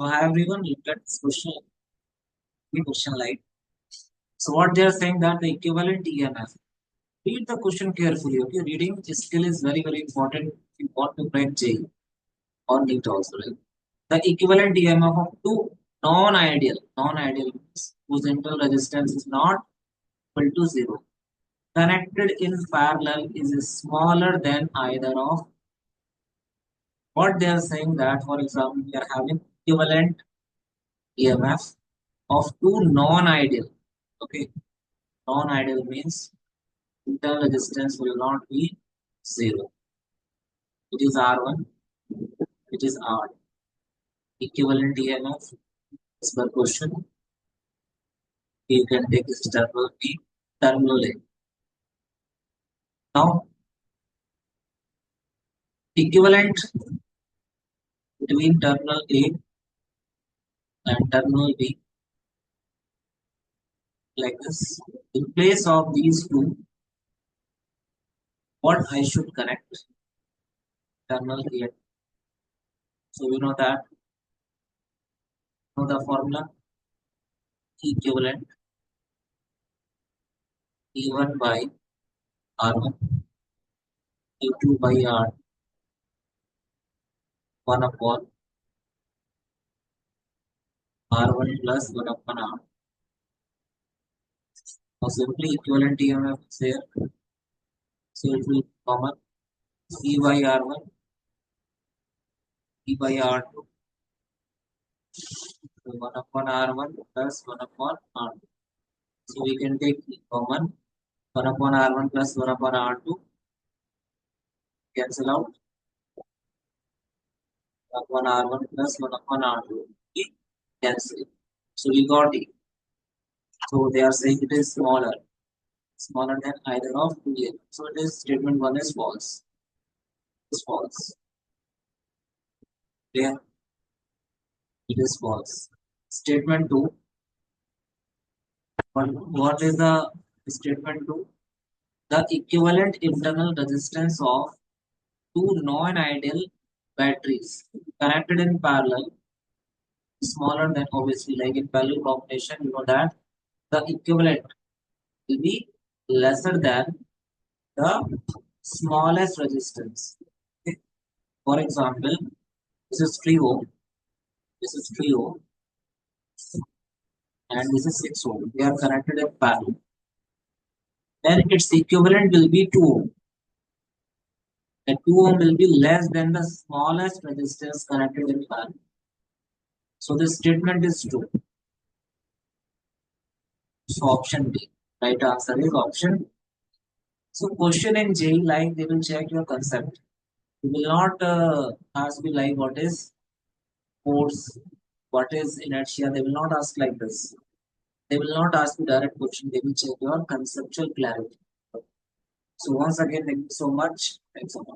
So hi everyone, look at this question like. So what they are saying that the equivalent EMF. Read the question carefully. Okay, reading skill is very important if you want to break JEE or NEET also. Right? The equivalent EMF of two non-ideal means whose internal resistance is not equal to zero, connected in parallel is smaller than either of. What they are saying that, for example, we are having equivalent EMF of two non-ideal. Okay, non-ideal means internal resistance will not be zero. It is R1, it is R. Equivalent EMF is per question. You can take this terminal B, terminal A. Now, equivalent between terminal A and terminal B, like this. In place of these two, what I should connect? Terminal A. So we know that. Know the formula equivalent E1 by R1, E2 by R, 1 upon R1 plus 1 upon R. Now simply equivalent EMF is there. So it will be common E by R1, E by R2, so 1 upon R1 plus 1 upon R2. So we can take common 1 upon R1 plus 1 upon R2, cancel out 1 upon R1 plus 1 upon R2, we cancel. So we got it. So they are saying it is smaller than either of two EMF. So it is statement 1 is false. It is false. There, it is false. Statement 2. What is the statement 2? The equivalent internal resistance of two non-ideal batteries connected in parallel is smaller than, obviously, like in parallel combination, you know that the equivalent will be lesser than the smallest resistance. Okay. For example, this is 3 ohm, this is 3 ohm, and this is 6 ohm. They are connected in parallel. Then its equivalent will be 2 ohm. The 2 ohm will be less than the smallest resistance connected in parallel. So the statement is true. So option B. Right answer is option. So question in JEE, like they will check your concept. They will not ask you like what is force, what is inertia. They will not ask like this. They will not ask you direct question. They will check your conceptual clarity. So once again, thank you so much. Thanks so much.